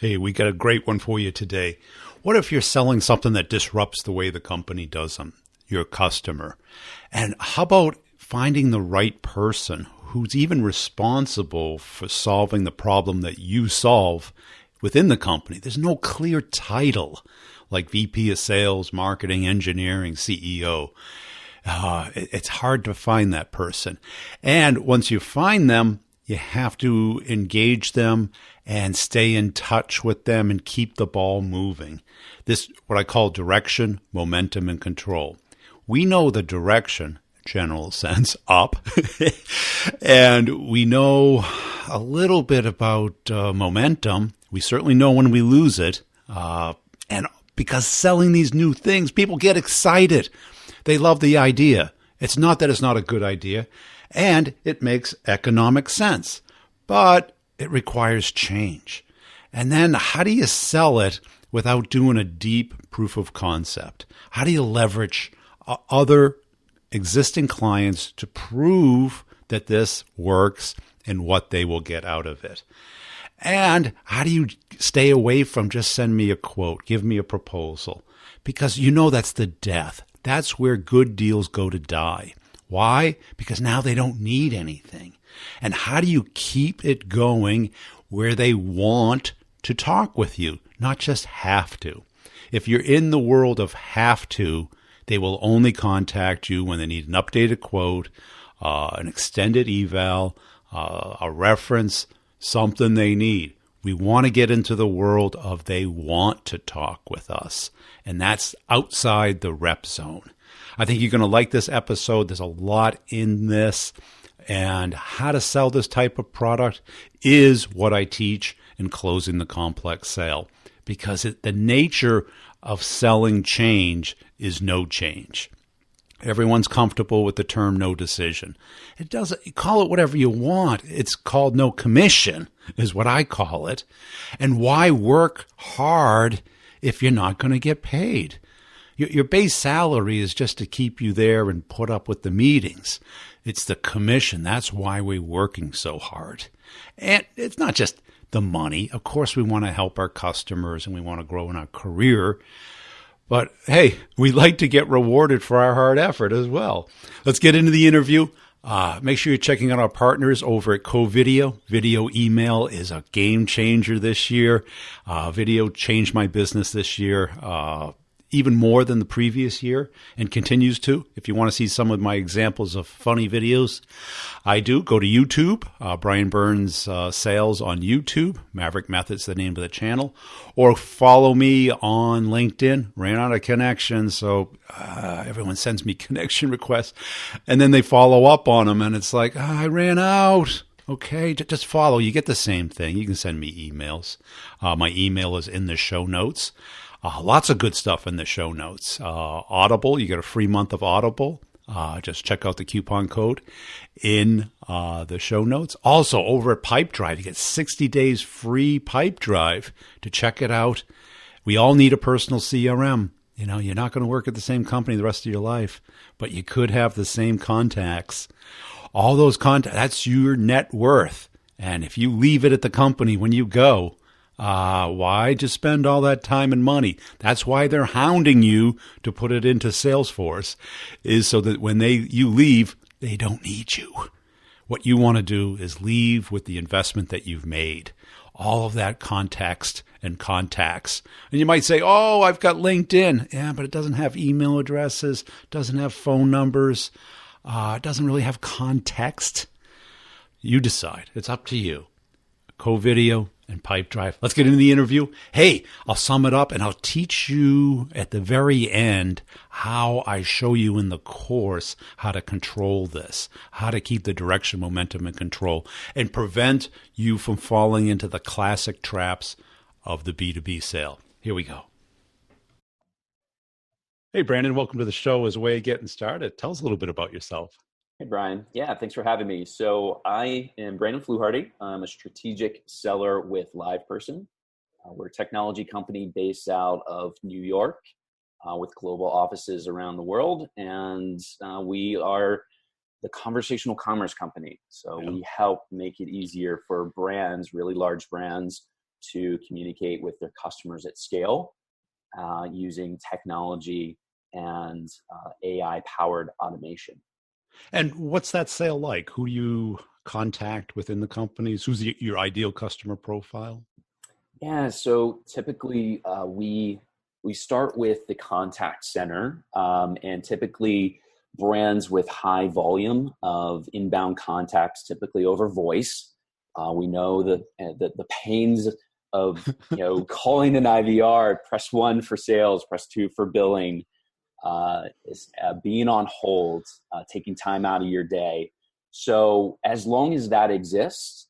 Hey, we got a great one for you today. What if you're selling something that disrupts the way the company does them, your customer? And how about finding the right person who's even responsible for solving the problem that you solve within the company? There's no clear title like VP of Sales, Marketing, Engineering, CEO. It's hard to find that person. And once you find them, you have to engage them and stay in touch with them and keep the ball moving. This, what I call direction, momentum, and control. We know the direction, general sense, up. And we know a little bit about momentum. We certainly know when we lose it. And because selling these new things, people get excited. They love the idea. It's not that it's not a good idea. And it makes economic sense, but it requires change. And then how do you sell it without doing a deep proof of concept? How do you leverage other existing clients to prove that this works and what they will get out of it? And how do you stay away from just send me a quote, give me a proposal? Because you know that's the death. That's where good deals go to die. Why? Because now they don't need anything. And how do you keep it going where they want to talk with you, not just have to? If you're in the world of have to, they will only contact you when they need an updated quote, an extended eval, a reference, something they need. We want to get into the world of they want to talk with us. And that's outside the rep zone. I think you're going to like this episode. There's a lot in this. And how to sell this type of product is what I teach in Closing the Complex Sale. Because the nature of selling change is no change. Everyone's comfortable with the term no decision. It doesn't, you call it whatever you want. It's called no commission, is what I call it. And why work hard if you're not going to get paid? Your base salary is just to keep you there and put up with the meetings. It's the commission. That's why we're working so hard. And it's not just the money. Of course, we want to help our customers and we want to grow in our career. But hey, we like to get rewarded for our hard effort as well. Let's get into the interview. Make sure you're checking out our partners over at Co-Video. Video email is a game changer this year. Video changed my business this year. Even more than the previous year and continues to. If you want to see some of my examples of funny videos, I do. Go to YouTube, Brian Burns Sales on YouTube. Maverick Method's the name of the channel. Or follow me on LinkedIn. Ran out of connections, so everyone sends me connection requests. And then they follow up on them, and it's like, I ran out. Okay, just follow. You get the same thing. You can send me emails. My email is in the show notes. Lots of good stuff in the show notes. Audible, you get a free month of Audible. Just check out the coupon code in the show notes. Also, over at Pipedrive, you get 60 days free Pipedrive to check it out. We all need a personal CRM. You know, you're not going to work at the same company the rest of your life, but you could have the same contacts. All those contacts, that's your net worth. And if you leave it at the company when you go, why just spend all that time and money? That's why they're hounding you to put it into Salesforce, is so that when you leave, they don't need you. What you want to do is leave with the investment that you've made. All of that context and contacts. And you might say, oh, I've got LinkedIn. Yeah, but it doesn't have email addresses, doesn't have phone numbers, it doesn't really have context. You decide. It's up to you. Co-Video and Pipedrive. Let's get into the interview. Hey, I'll sum it up and I'll teach you at the very end how I show you in the course how to control this, how to keep the direction, momentum, and control, and prevent you from falling into the classic traps of the B2B sale. Here we go. Hey, Brandon, welcome to the show. As a way of getting started, tell us a little bit about yourself. Hey, Brian. Yeah, thanks for having me. So I am Brandon Fluharty. I'm a strategic seller with LivePerson. We're a technology company based out of New York with global offices around the world. And we are the conversational commerce company. So we help make it easier for brands, really large brands, to communicate with their customers at scale using technology and AI-powered automation. And what's that sale like? Who do you contact within the companies? Who's your ideal customer profile? Yeah, so typically we start with the contact center, and typically brands with high volume of inbound contacts, typically over voice. We know the pains of calling an IVR, press 1 for sales, press 2 for billing, being on hold, taking time out of your day. So as long as that exists,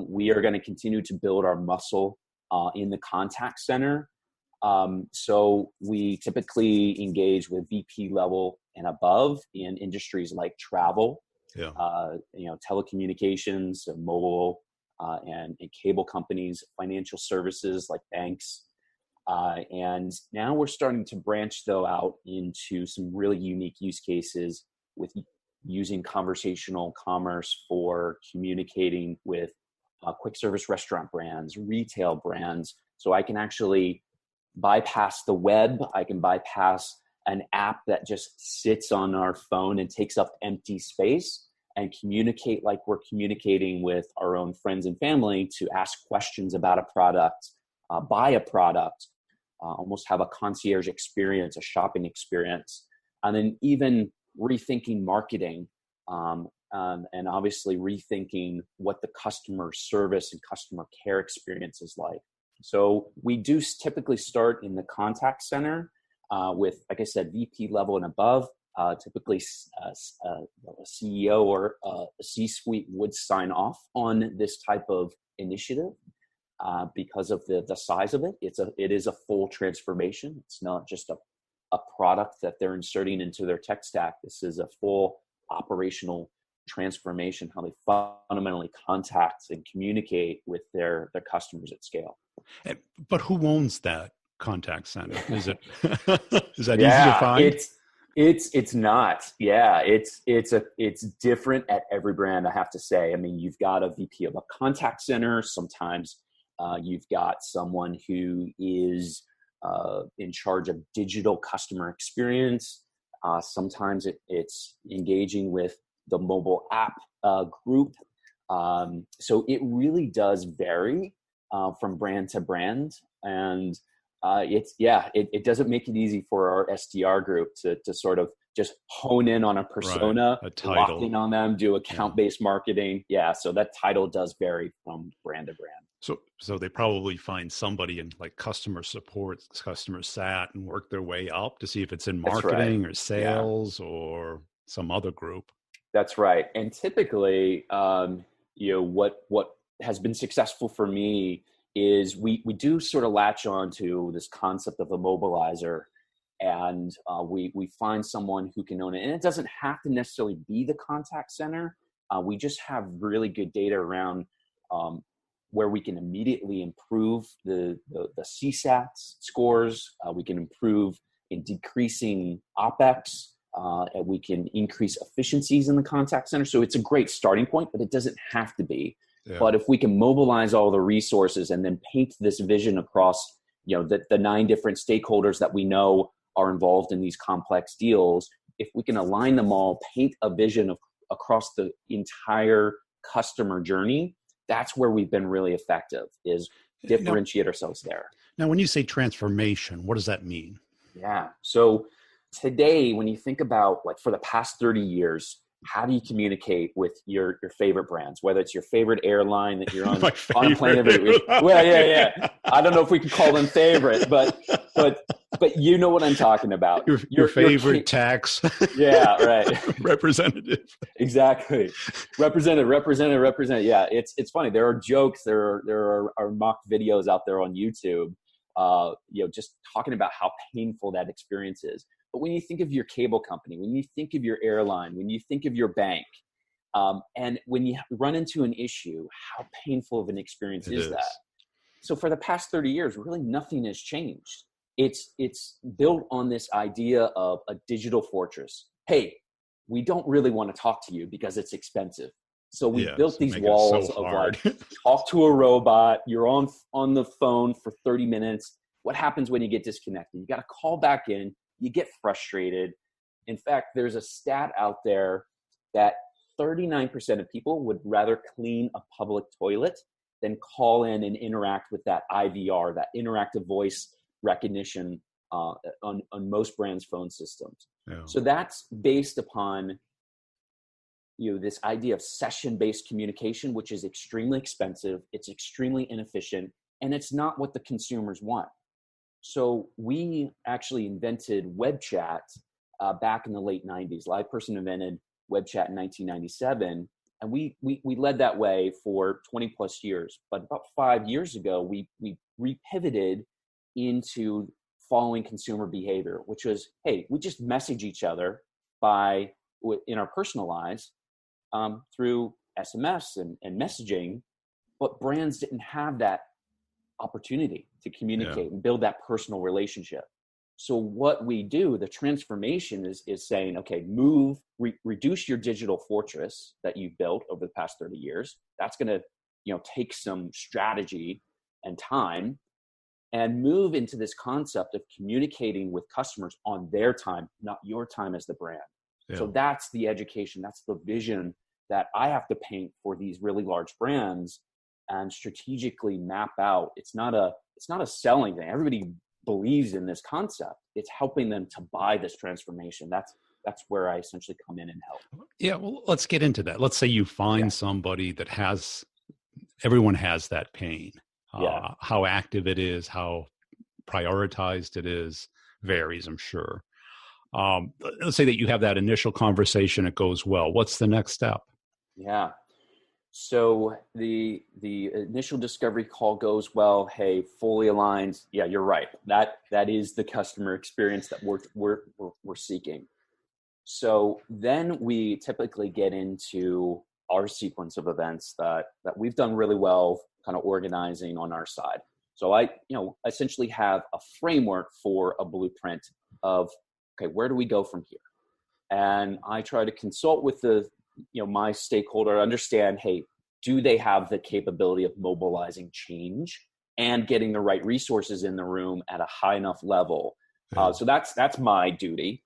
we are going to continue to build our muscle in the contact center. So we typically engage with VP level and above in industries like travel, telecommunications, mobile, and cable companies, financial services like banks. And now we're starting to branch though out into some really unique use cases with using conversational commerce for communicating with quick service restaurant brands, retail brands. So I can actually bypass the web. I can bypass an app that just sits on our phone and takes up empty space and communicate like we're communicating with our own friends and family to ask questions about a product, buy a product, almost have a concierge experience, a shopping experience, and then even rethinking marketing, and obviously rethinking what the customer service and customer care experience is like. So we do typically start in the contact center with, like I said, VP level and above. Typically a CEO or a C-suite would sign off on this type of initiative because of the size of it. It is a full transformation. It's not just a product that they're inserting into their tech stack. This is a full operational transformation, how they fundamentally contact and communicate with their customers at scale. But who owns that contact center? Is it is that easy to find? It's not. Yeah, it's different at every brand, I have to say. I mean, you've got a VP of a contact center. Sometimes you've got someone who is in charge of digital customer experience. Sometimes it's engaging with the mobile app group. So it really does vary from brand to brand. And it doesn't make it easy for our SDR group to sort of just hone in on a persona, lock in on them, do account-based marketing. Yeah, so that title does vary from brand to brand. So they probably find somebody in like customer support, customer sat, and work their way up to see if it's in marketing or sales or some other group. That's right. And typically, what has been successful for me is we do sort of latch on to this concept of a mobilizer, and we find someone who can own it. And it doesn't have to necessarily be the contact center. We just have really good data around where we can immediately improve the CSAT scores. We can improve in decreasing OpEx. And we can increase efficiencies in the contact center. So it's a great starting point, but it doesn't have to be. Yeah. But if we can mobilize all the resources and then paint this vision across, the 9 different stakeholders that we know are involved in these complex deals, if we can align them all, paint a vision across the entire customer journey, that's where we've been really effective, is differentiate ourselves there. Now, when you say transformation, what does that mean? Yeah. So today, when you think about like for the past 30 years, how do you communicate with your favorite brands, whether it's your favorite airline that you're on a plane every week? Well, yeah. I don't know if we can call them favorite, but you know what I'm talking about. Your favorite tax. Yeah, right. Representative. Exactly. Representative. Yeah, it's funny. There are jokes. There are mock videos out there on YouTube. Just talking about how painful that experience is. But when you think of your cable company, when you think of your airline, when you think of your bank, and when you run into an issue, how painful of an experience is that? So for the past 30 years, really nothing has changed. It's built on this idea of a digital fortress. Hey, we don't really want to talk to you because it's expensive. So we built Yes, these make it so walls of hard. like, talk to a robot. You're on the phone for 30 minutes. What happens when you get disconnected? You got to call back in. You get frustrated. In fact, there's a stat out there that 39% of people would rather clean a public toilet than call in and interact with that IVR, that interactive voice recognition on most brands' phone systems. Yeah. So that's based upon this idea of session-based communication, which is extremely expensive, it's extremely inefficient, and it's not what the consumers want. So we actually invented web chat back in the late 90s. LivePerson invented web chat in 1997, and we led that way for 20 plus years. But about 5 years ago, we repivoted into following consumer behavior, which was, hey, we just message each other in our personal lives through SMS and messaging, but brands didn't have that opportunity to communicate and build that personal relationship. So what we do, the transformation is saying, okay, reduce your digital fortress that you've built over the past 30 years. That's going to, take some strategy and time, and move into this concept of communicating with customers on their time, not your time as the brand. Yeah. So that's the education, that's the vision that I have to paint for these really large brands and strategically map out. It's not a selling thing. Everybody believes in this concept. It's helping them to buy this transformation. That's where I essentially come in and help. Yeah, well, let's get into that. Let's say you find somebody that everyone has that pain. How active it is, how prioritized it is, varies, I'm sure. Let's say that you have that initial conversation, it goes well. What's the next step? Yeah. So the initial discovery call goes well. Hey, fully aligned. Yeah, you're right. That is the customer experience that we're seeking. So then we typically get into our sequence of events that we've done really well, kind of organizing on our side. So I essentially have a framework for a blueprint of, okay, where do we go from here? And I try to consult with my stakeholder, understand, hey, do they have the capability of mobilizing change and getting the right resources in the room at a high enough level? So that's my duty.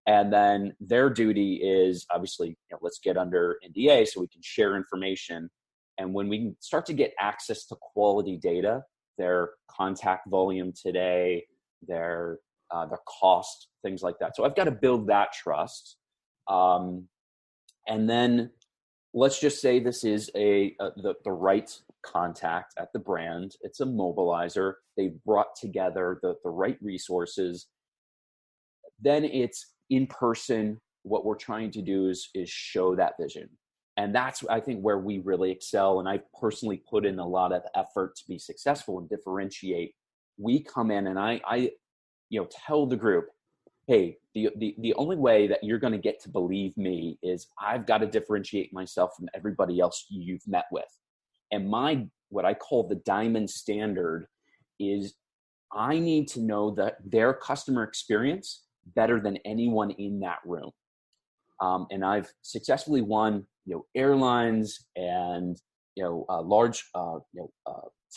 And then their duty is obviously, let's get under NDA so we can share information. And when we start to get access to quality data, their contact volume today, their cost, things like that. So I've got to build that trust. And then let's just say this is the right contact at the brand. It's a mobilizer. They've brought together the right resources. Then it's in person. What we're trying to do is show that vision. And that's, I think, where we really excel. And I personally put in a lot of effort to be successful and differentiate. We come in and I tell the group, hey, the only way that you're going to get to believe me is I've got to differentiate myself from everybody else you've met with. And what I call the diamond standard is I need to know that their customer experience better than anyone in that room. And I've successfully won, airlines and, a large,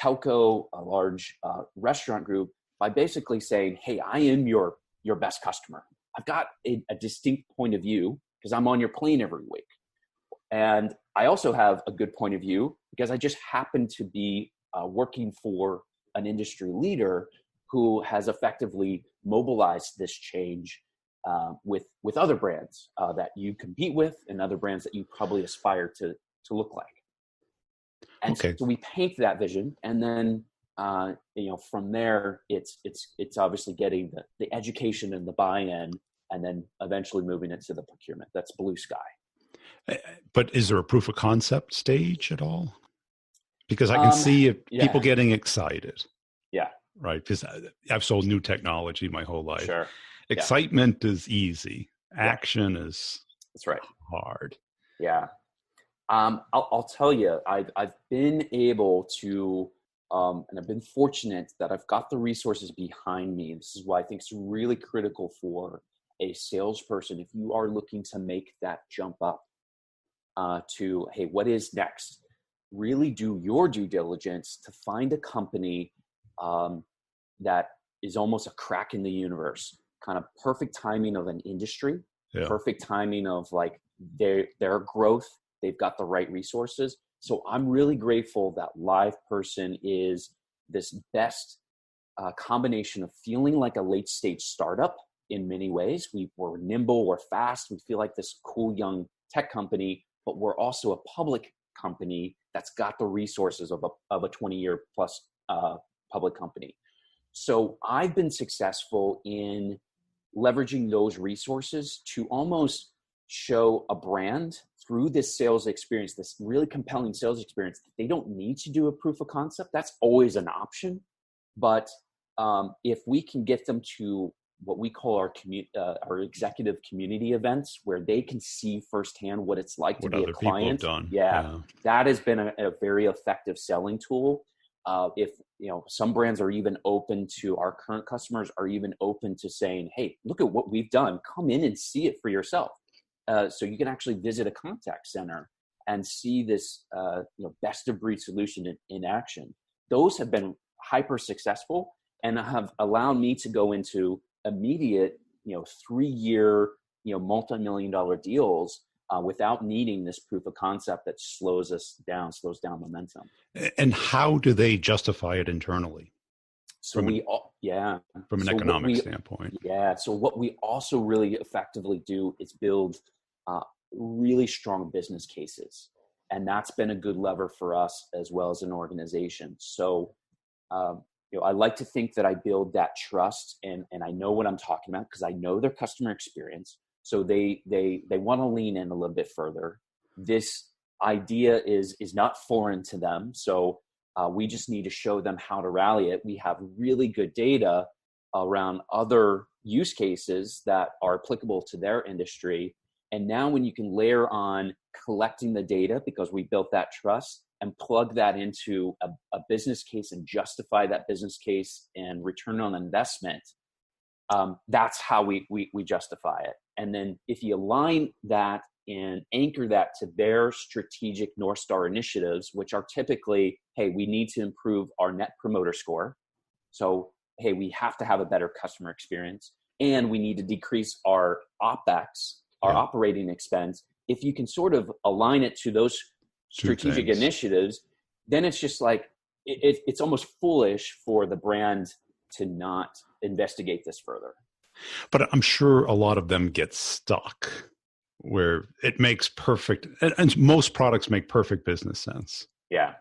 telco, a large restaurant group by basically saying, hey, I am your best customer. I've got a distinct point of view because I'm on your plane every week. And I also have a good point of view because I just happen to be working for an industry leader who has effectively mobilized this change with other brands that you compete with and other brands that you probably aspire to look like. And so we paint that vision, and then from there, it's obviously getting the education and the buy-in, and then eventually moving it to the procurement. That's blue sky. But is there a proof of concept stage at all? Because I can see people getting excited. Yeah. Right. Because I've sold new technology my whole life. Sure. Excitement is easy. Action is hard. Yeah. I'll tell you, I've been able to, and I've been fortunate that I've got the resources behind me. This is why I think it's really critical for a salesperson if you are looking to make that jump up. to, hey, what is next? Really do your due diligence to find a company that is almost a crack in the universe, kind of perfect timing of an industry, perfect timing of like their growth. They've got the right resources. So I'm really grateful that LivePerson is this best combination of feeling like a late stage startup in many ways. We're nimble, we're fast, we feel like this cool young tech company, but we're also a public company that's got the resources of a 20-year plus public company. So I've been successful in leveraging those resources to almost show a brand through this sales experience, this really compelling sales experience. They don't need to do a proof of concept. That's always an option. But if we can get them to what we call our executive community events, where they can see firsthand what it's like to be a client. Yeah, that has been a very effective selling tool. If some brands are even open to, our current customers are even open to saying, hey, look at what we've done. Come in and see it for yourself. So you can actually visit a contact center and see this best of breed solution in action. Those have been hyper successful and have allowed me to go into immediate 3-year multi-million-dollar deals without needing this proof of concept that slows down momentum. And how do they justify it internally? So from an economic standpoint. Yeah. So what we also really effectively do is build really strong business cases. And that's been a good lever for us as well as an organization. So, I like to think that I build that trust and I know what I'm talking about because I know their customer experience. So they want to lean in a little bit further. This idea is not foreign to them. So we just need to show them how to rally it. We have really good data around other use cases that are applicable to their industry. And now when you can layer on collecting the data, because we built that trust, and plug that into a business case and justify that business case and return on investment, that's how we justify it. And then if you align that and anchor that to their strategic North Star initiatives, which are typically, hey, we need to improve our net promoter score. So, hey, we have to have a better customer experience and we need to decrease our OpEx, our operating expense. If you can sort of align it to those strategic initiatives, then it's just like, it's almost foolish for the brand to not investigate this further. But I'm sure a lot of them get stuck where it makes perfect, and most products make perfect business sense. Yeah.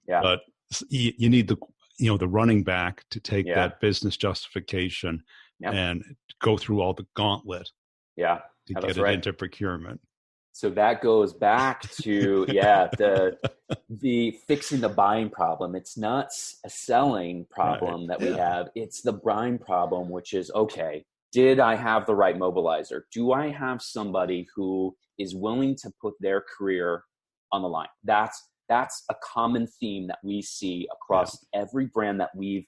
But you need the running back to take that business justification and go through all the gauntlet to get it into procurement. So that goes back to, the fixing the buying problem. It's not a selling problem that we have. It's the buying problem, which is, okay, did I have the right mobilizer? Do I have somebody who is willing to put their career on the line? That's a common theme that we see across every brand that we've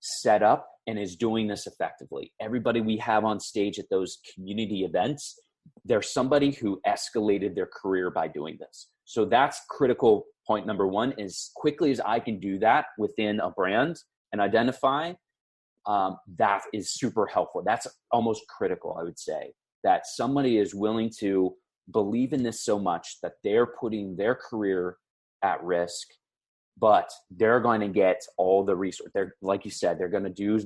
set up and is doing this effectively. Everybody we have on stage at those community events, there's somebody who escalated their career by doing this. So that's critical point number one. As quickly as I can do that within a brand and identify, that is super helpful. That's almost critical, I would say, that somebody is willing to believe in this so much that they're putting their career at risk, but they're going to get all the resources. They're, like you said, they're going to do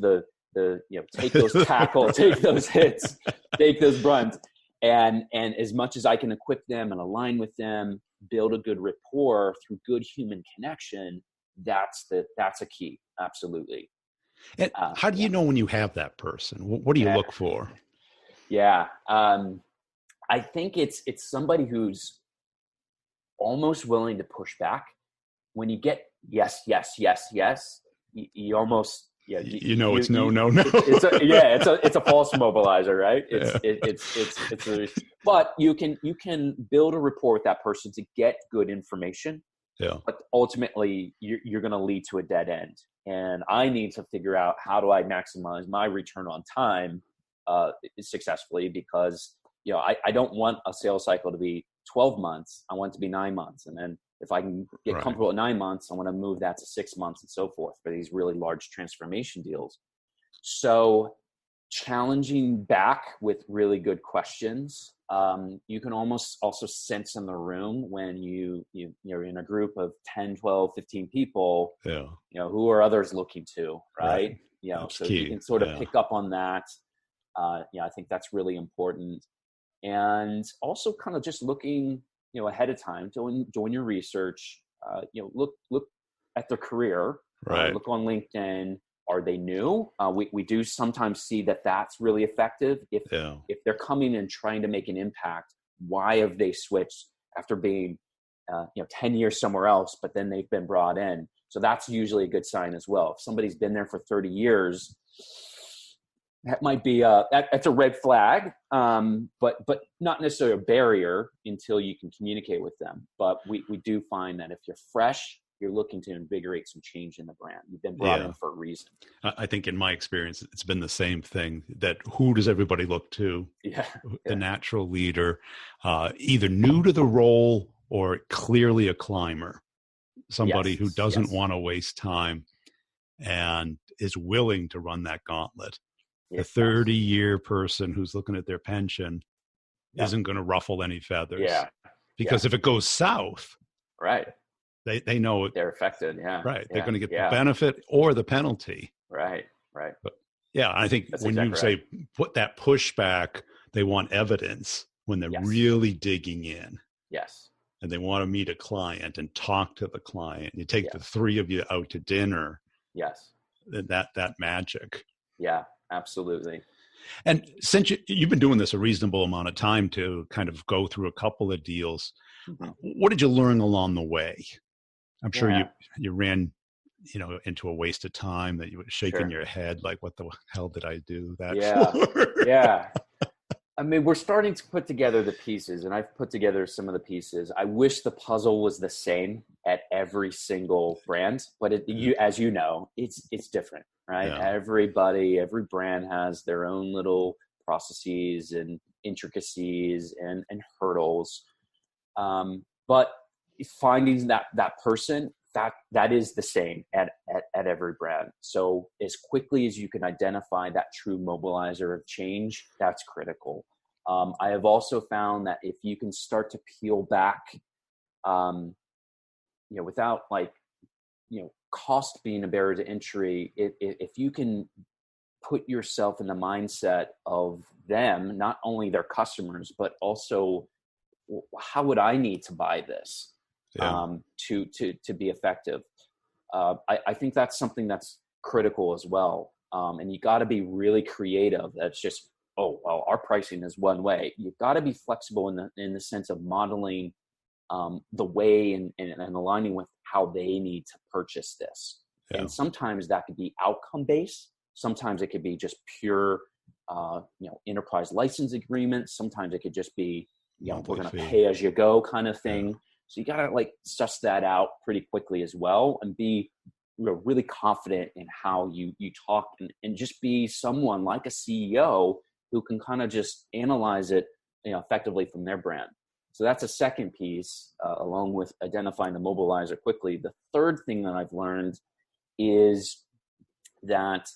take those tackles, take those hits, take those brunt. And as much as I can equip them and align with them, build a good rapport through good human connection, that's a key. Absolutely. And how do you know when you have that person? What do you look for? Yeah. I think it's somebody who's almost willing to push back. When you get yes, you almost, it's no. It's a false mobilizer, right? But you can build a rapport with that person to get good information. Yeah. But ultimately, you're going to lead to a dead end, and I need to figure out how do I maximize my return on time successfully, because I don't want a sales cycle to be 12 months, I want it to be 9 months. And then if I can get Right. comfortable at 9 months, I want to move that to 6 months and so forth for these really large transformation deals. So challenging back with really good questions. You can almost also sense in the room when you're in a group of 10, 12, 15 people, Yeah. who are others looking to, right? That's So key. if you can sort of pick up on that, I think that's really important. And also kind of just looking, ahead of time, doing your research, look at their career, Right. look on LinkedIn. Are they new? We do sometimes see that that's really effective. If they're coming and trying to make an impact, why have they switched after being 10 years somewhere else, but then they've been brought in? So that's usually a good sign as well. If somebody's been there for 30 years, that might be that's a red flag, but not necessarily a barrier until you can communicate with them. But we do find that if you're fresh, you're looking to invigorate some change in the brand. You've been brought in for a reason. I think in my experience, it's been the same thing, that who does everybody look to? The natural leader, either new to the role or clearly a climber, somebody who doesn't want to waste time and is willing to run that gauntlet. The 30-year person who's looking at their pension isn't going to ruffle any feathers. Because if it goes south, right, they know they're affected. Right. They're going to get the benefit or the penalty. Right. But I think that's when you say put that pushback, they want evidence when they're really digging in. Yes. And they want to meet a client and talk to the client. You take the three of you out to dinner. Yes. That magic. Yeah, absolutely. And since you've been doing this a reasonable amount of time to kind of go through a couple of deals, what did you learn along the way? I'm sure you ran, into a waste of time that you were shaking your head like, what the hell did I do that for? I mean, we're starting to put together the pieces, and I've put together some of the pieces. I wish the puzzle was the same at every single brand, but as you know, it's different, right? Every brand has their own little processes and intricacies and hurdles. But finding that person that is the same at every brand. So as quickly as you can identify that true mobilizer of change, that's critical. I have also found that if you can start to peel back, without cost being a barrier to entry, if you can put yourself in the mindset of them, not only their customers, but also how would I need to buy this to be effective? I think that's something that's critical as well. And you got to be really creative. That's just, our pricing is one way. You've got to be flexible in the sense of modeling the way and aligning with how they need to purchase this. And sometimes that could be outcome based. Sometimes it could be just pure, enterprise license agreements. Sometimes it could just be, we're going to pay as you go kind of thing. So you got to suss that out pretty quickly as well, and be really confident in how you talk, and just be someone like a CEO who can kind of just analyze it, effectively from their brand. So that's a second piece, along with identifying the mobilizer quickly. The third thing that I've learned is that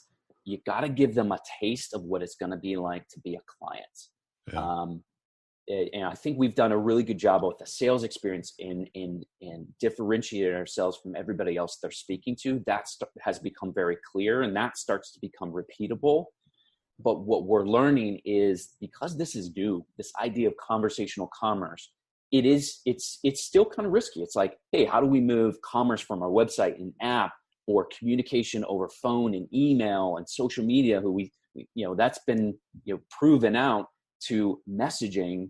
you got to give them a taste of what it's going to be like to be a client. And I think we've done a really good job with the sales experience in differentiating ourselves from everybody else they're speaking to. That has become very clear, and that starts to become repeatable. But what we're learning is, because this is new, this idea of conversational commerce, it's still kind of risky. It's like, hey, how do we move commerce from our website and app, or communication over phone and email and social media, that's been proven out, to messaging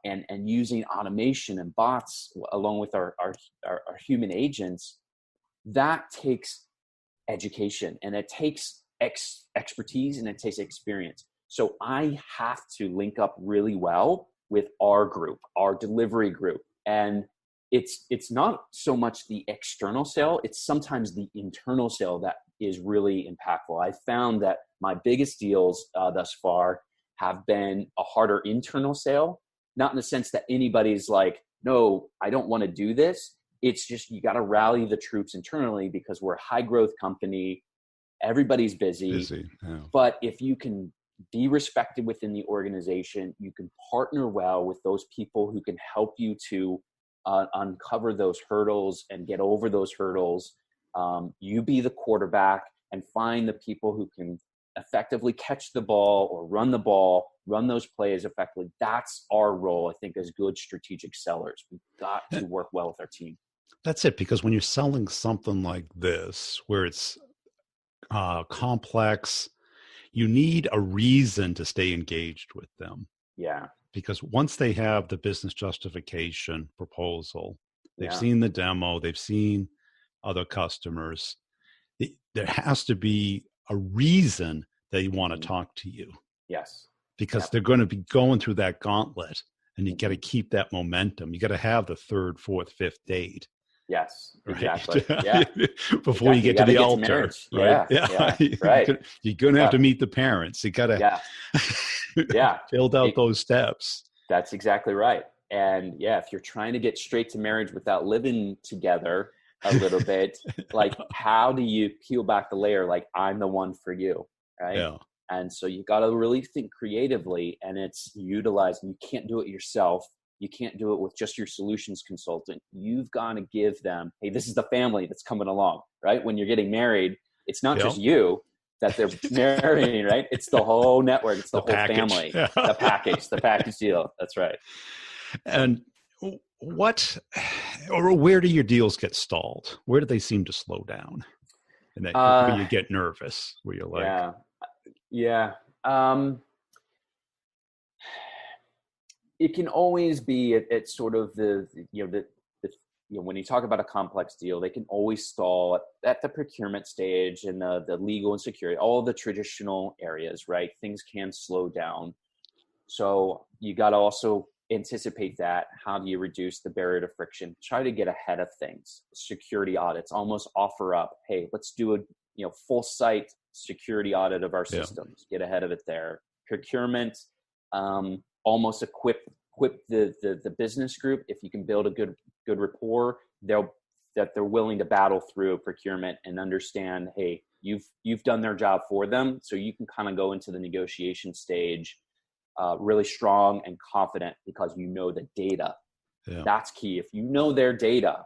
and using automation and bots along with our human agents. That takes education, and it takes expertise, and it takes experience. So I have to link up really well with our group, our delivery group. And it's not so much the external sale, it's sometimes the internal sale that is really impactful. I found that my biggest deals thus far have been a harder internal sale, not in the sense that anybody's like, no, I don't want to do this. It's just, you got to rally the troops internally because we're a high growth company. Everybody's busy. Yeah. But if you can be respected within the organization, you can partner well with those people who can help you to uncover those hurdles and get over those hurdles. You be the quarterback and find the people who can effectively catch the ball or run the ball, run those plays effectively. That's our role, I think, as good strategic sellers. We've got to work well with our team. That's it, because when you're selling something like this, where it's complex, you need a reason to stay engaged with them. Yeah. Because once they have the business justification proposal, they've seen the demo, they've seen other customers, there has to be a reason they want to talk to you. Yes. Because they're going to be going through that gauntlet, and you got to keep that momentum. You got to have the third, fourth, fifth date. Yes, right? exactly. Yeah. Before you get to the altar. Right? Yeah. Right. You're going to have to meet the parents. You got to build out those steps. That's exactly right. And if you're trying to get straight to marriage without living together a little bit, like, how do you peel back the layer? Like, I'm the one for you. Right. Yeah. And so you got to really think creatively, and it's utilizing. You can't do it yourself. You can't do it with just your solutions consultant. You've got to give them, hey, this is the family that's coming along, right? When you're getting married, it's not just you that they're marrying, right? It's the whole network. It's the whole family, the package deal. That's right. And where do your deals get stalled? Where do they seem to slow down? And where you get nervous, where you're like, it can always be at sort of the when you talk about a complex deal, they can always stall at the procurement stage and the legal and security, all the traditional areas, right? Things can slow down. So you got to also anticipate that. How do you reduce the barrier to friction? Try to get ahead of things. Security audits, almost offer up, hey, let's do a full site security audit of our systems. Get ahead of it there. Procurement, almost equip the business group. If you can build a good rapport, they're willing to battle through procurement and understand, hey, you've done their job for them, so you can kind of go into the negotiation stage really strong and confident because you know the data. That's key. If you know their data,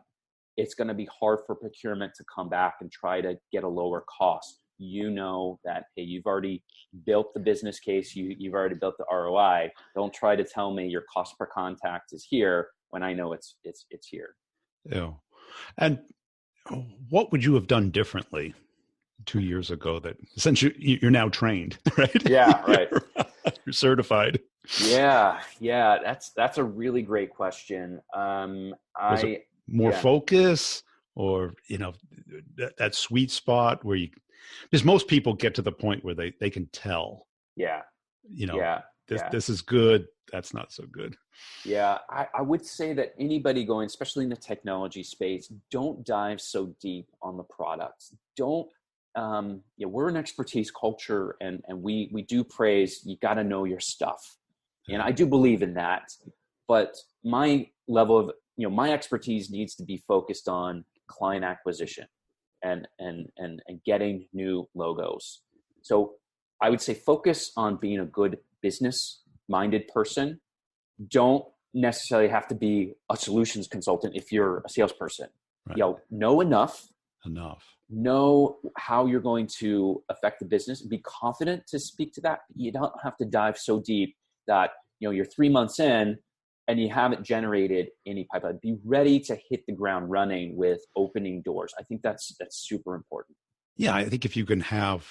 it's going to be hard for procurement to come back and try to get a lower cost. You know that, hey, you've already built the business case, you've already built the ROI. Don't try to tell me your cost per contact is here when I know it's here. Yeah. And what would you have done differently 2 years ago, that since you're now trained, right? Yeah, right. You're certified. Yeah. That's a really great question. Was it more focus, or that sweet spot where because most people get to the point where they can tell. This is good, that's not so good. Yeah, I would say that anybody going, especially in the technology space, don't dive so deep on the products. Don't. We're an expertise culture, and we do praise. You got to know your stuff, and I do believe in that. But my level of my expertise needs to be focused on client acquisition and getting new logos. So I would say focus on being a good business-minded person. Don't necessarily have to be a solutions consultant if you're a salesperson. Right. Know enough. Know how you're going to affect the business and be confident to speak to that. You don't have to dive so deep that you're 3 months in and you haven't generated any pipeline. Be ready to hit the ground running with opening doors. I think that's super important. Yeah, I think if you can have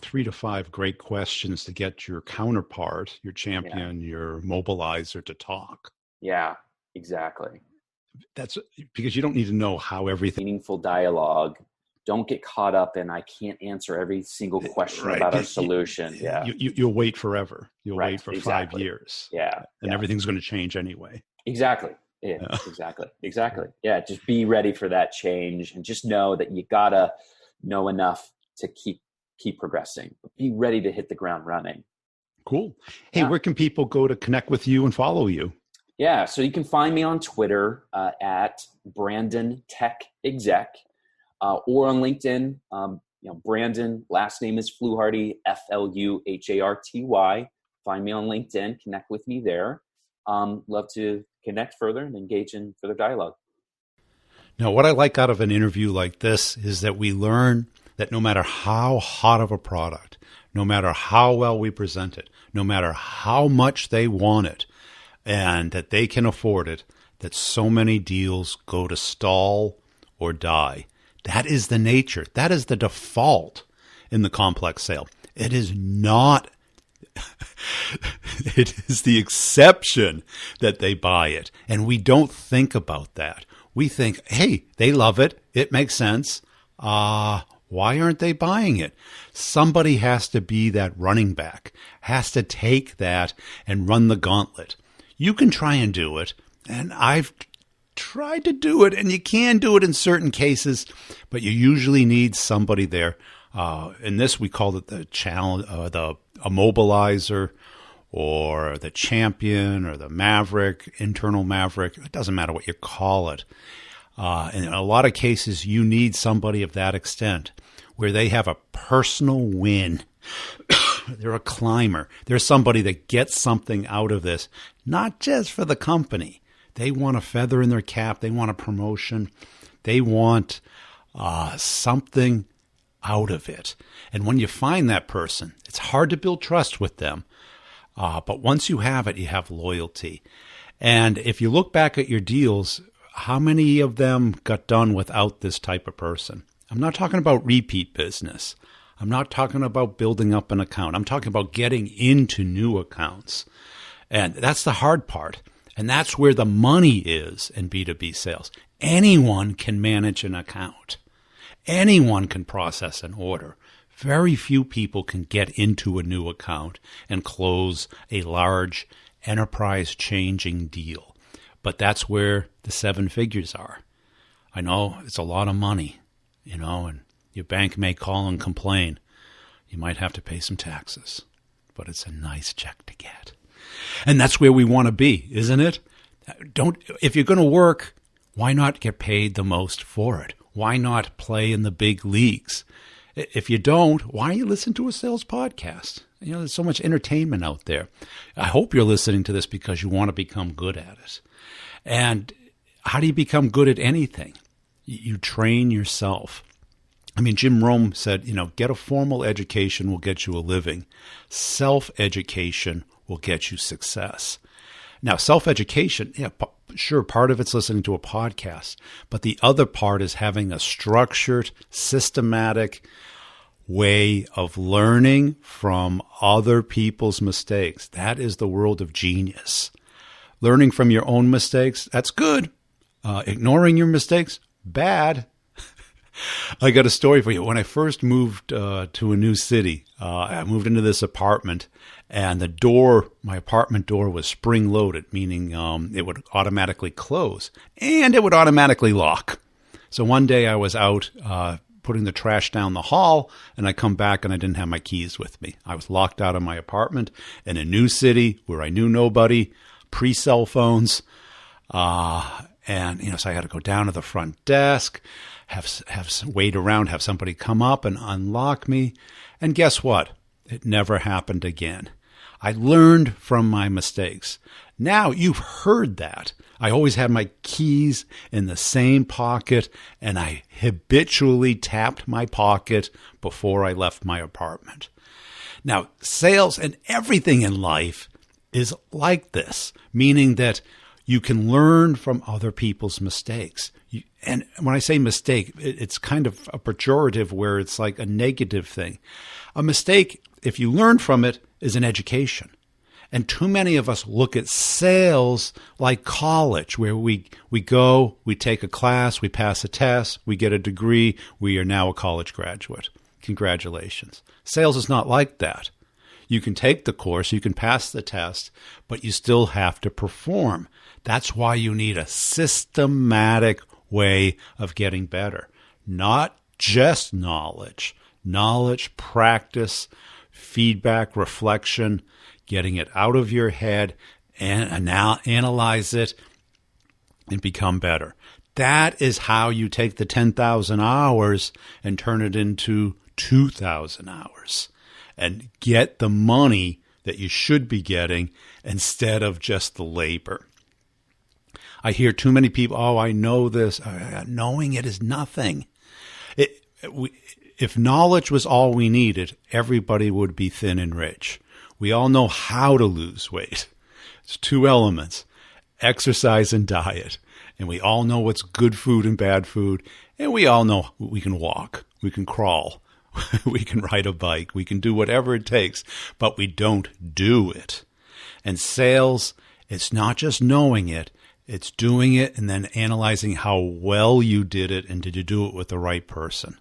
3 to 5 great questions to get your counterpart, your champion, your mobilizer to talk. Yeah, exactly. That's because you don't need to know how everything. Meaningful dialogue. Don't get caught up in, I can't answer every single question about our solution. You'll wait forever. You'll wait for 5 years. And everything's going to change anyway. Exactly. Exactly. Yeah. Just be ready for that change, and just know that you gotta know enough to keep progressing. Be ready to hit the ground running. Cool. Hey, where can people go to connect with you and follow you? Yeah, so you can find me on Twitter at Brandon Tech Exec, or on LinkedIn. Brandon, last name is Fluharty, Fluharty. Find me on LinkedIn, connect with me there. Love to connect further and engage in further dialogue. Now, what I like out of an interview like this is that we learn that no matter how hot of a product, no matter how well we present it, no matter how much they want it, and that they can afford it, that so many deals go to stall or die. That is the nature. That is the default in the complex sale. It is not, it is the exception that they buy it. And we don't think about that. We think, hey, they love it. It makes sense. Why aren't they buying it? Somebody has to be that running back, has to take that and run the gauntlet. You can try and do it, and I've tried to do it, and you can do it in certain cases, but you usually need somebody there. In this, we call it the challenge, the immobilizer, or the champion, or the maverick, internal maverick. It doesn't matter what you call it. In a lot of cases, you need somebody of that extent where they have a personal win. They're a climber. They're somebody that gets something out of this, not just for the company. They want a feather in their cap. They want a promotion. They want something out of it. And when you find that person, it's hard to build trust with them. But once you have it, you have loyalty. And if you look back at your deals, how many of them got done without this type of person? I'm not talking about repeat business. I'm not talking about building up an account. I'm talking about getting into new accounts. And that's the hard part. And that's where the money is in B2B sales. Anyone can manage an account. Anyone can process an order. Very few people can get into a new account and close a large enterprise-changing deal. But that's where the 7 figures are. I know it's a lot of money, and your bank may call and complain. You might have to pay some taxes, but it's a nice check to get. And that's where we want to be, isn't it? If you're going to work, why not get paid the most for it? Why not play in the big leagues? If you don't, why don't you listen to a sales podcast? There's so much entertainment out there. I hope you're listening to this because you want to become good at it. And how do you become good at anything? You train yourself. Jim Rome said, get a formal education will get you a living. Self-education will get you success. Now, self-education, sure, part of it's listening to a podcast, but the other part is having a structured, systematic way of learning from other people's mistakes. That is the world of genius. Learning from your own mistakes, that's good. Ignoring your mistakes, bad. I got a story for you. When I first moved to a new city, I moved into this apartment, and my apartment door was spring-loaded, meaning it would automatically close, and it would automatically lock. So one day I was out putting the trash down the hall, and I come back and I didn't have my keys with me. I was locked out of my apartment in a new city where I knew nobody, pre-cell phones, and so I had to go down to the front desk, wait around, have somebody come up and unlock me. And guess what? It never happened again. I learned from my mistakes. Now you've heard that. I always had my keys in the same pocket, and I habitually tapped my pocket before I left my apartment. Now, sales and everything in life is like this, meaning that you can learn from other people's mistakes. And when I say mistake, it's kind of a pejorative where it's like a negative thing. A mistake, if you learn from it, is an education. And too many of us look at sales like college, where we go, we take a class, we pass a test, we get a degree, we are now a college graduate. Congratulations. Sales is not like that. You can take the course, you can pass the test, but you still have to perform. That's why you need a systematic way of getting better. Not just knowledge. Knowledge, practice, feedback, reflection, getting it out of your head and now analyze it and become better. That is how you take the 10,000 hours and turn it into 2,000 hours and get the money that you should be getting instead of just the labor. I hear too many people, oh, I know this. Knowing it is nothing. If knowledge was all we needed, everybody would be thin and rich. We all know how to lose weight. It's two elements, exercise and diet. And we all know what's good food and bad food. And we all know we can walk, we can crawl, we can ride a bike, we can do whatever it takes, but we don't do it. And sales, it's not just knowing it, it's doing it and then analyzing how well you did it and did you do it with the right person.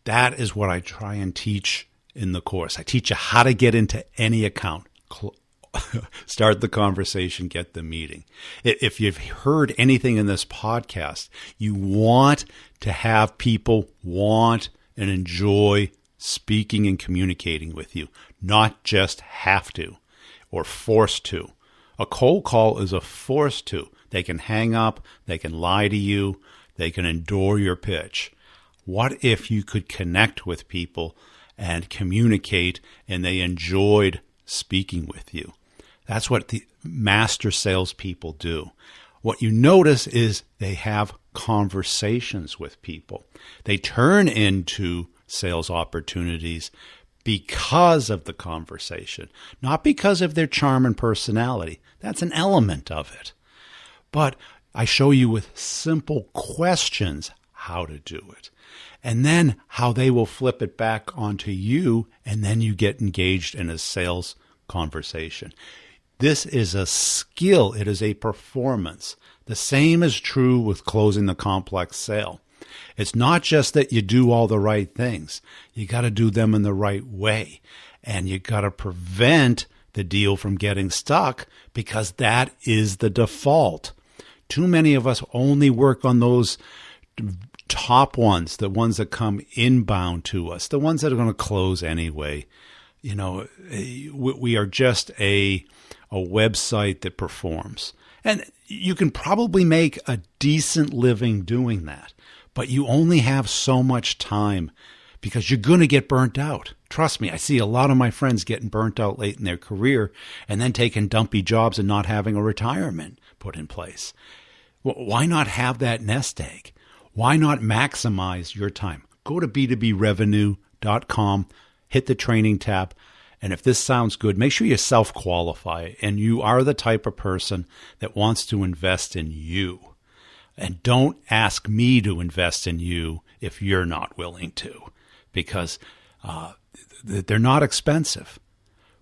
That is what I try and teach in the course. I teach you how to get into any account. Start the conversation, get the meeting. If you've heard anything in this podcast, you want to have people want and enjoy speaking and communicating with you, not just have to or forced to. A cold call is a force to. They can hang up, they can lie to you, they can endure your pitch. What if you could connect with people and communicate and they enjoyed speaking with you? That's what the master salespeople do. What you notice is they have conversations with people. They turn into sales opportunities because of the conversation, not because of their charm and personality. That's an element of it. But I show you with simple questions how to do it. And then how they will flip it back onto you, and then you get engaged in a sales conversation. This is a skill. It is a performance. The same is true with closing the complex sale. It's not just that you do all the right things. You got to do them in the right way. And you got to prevent the deal from getting stuck because that is the default. Too many of us only work on those top ones, the ones that come inbound to us, the ones that are going to close anyway. You know, we are just a website that performs. And you can probably make a decent living doing that, but you only have so much time because you're going to get burnt out. Trust me, I see a lot of my friends getting burnt out late in their career and then taking dumpy jobs and not having a retirement put in place. Well, why not have that nest egg? Why not maximize your time? Go to b2brevenue.com, hit the training tab, and if this sounds good, make sure you self-qualify and you are the type of person that wants to invest in you. And don't ask me to invest in you if you're not willing to, because they're not expensive,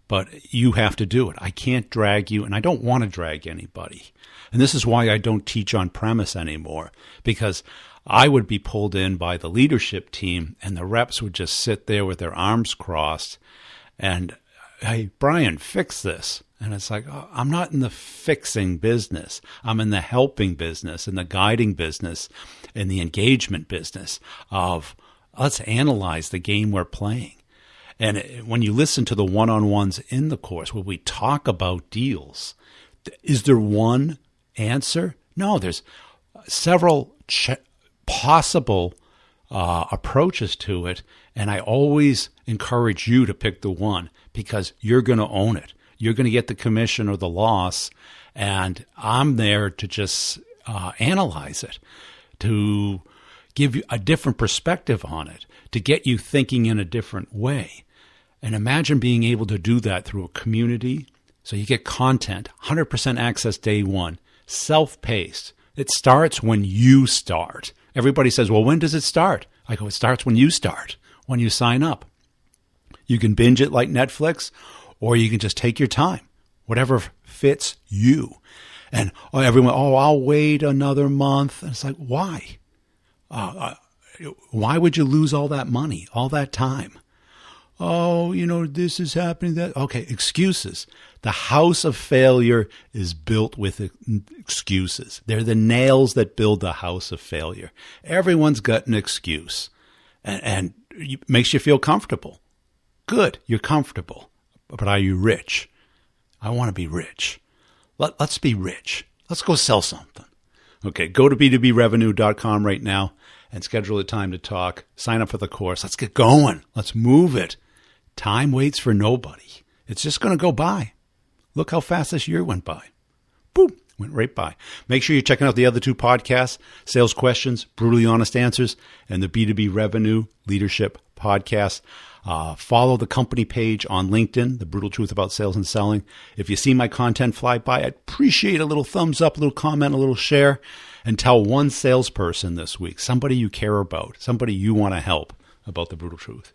but you have to do it. I can't drag you, and I don't want to drag anybody. And this is why I don't teach on premise anymore, because I would be pulled in by the leadership team, and the reps would just sit there with their arms crossed and, hey, Brian, fix this. And it's like, oh, I'm not in the fixing business. I'm in the helping business, in the guiding business, in the engagement business of let's analyze the game we're playing. And when you listen to the one-on-ones in the course where we talk about deals, is there one answer? No, there's several possible approaches to it. And I always encourage you to pick the one because you're going to own it. You're going to get the commission or the loss. And I'm there to just analyze it, to give you a different perspective on it, to get you thinking in a different way. And imagine being able to do that through a community. So you get content, 100% access day one, self-paced. It starts when you start. Everybody says, well, when does it start? I go, it starts when you start, when you sign up. You can binge it like Netflix, or you can just take your time, whatever fits you. And everyone, I'll wait another month. And it's like, why? Why would you lose all that money, all that time? Oh, this is happening. That okay, excuses. The house of failure is built with excuses. They're the nails that build the house of failure. Everyone's got an excuse, and it makes you feel comfortable. Good, you're comfortable. But are you rich? I want to be rich. Let's be rich. Let's go sell something. Okay, go to b2brevenue.com right now and schedule a time to talk. Sign up for the course. Let's get going. Let's move it. Time waits for nobody. It's just going to go by. Look how fast this year went by. Boom, went right by. Make sure you're checking out the other two podcasts, Sales Questions, Brutally Honest Answers, and the B2B Revenue Leadership Podcast. Follow the company page on LinkedIn, The Brutal Truth About Sales and Selling. If you see my content fly by, I'd appreciate a little thumbs up, a little comment, a little share, and tell one salesperson this week, somebody you care about, somebody you want to help, about the brutal truth.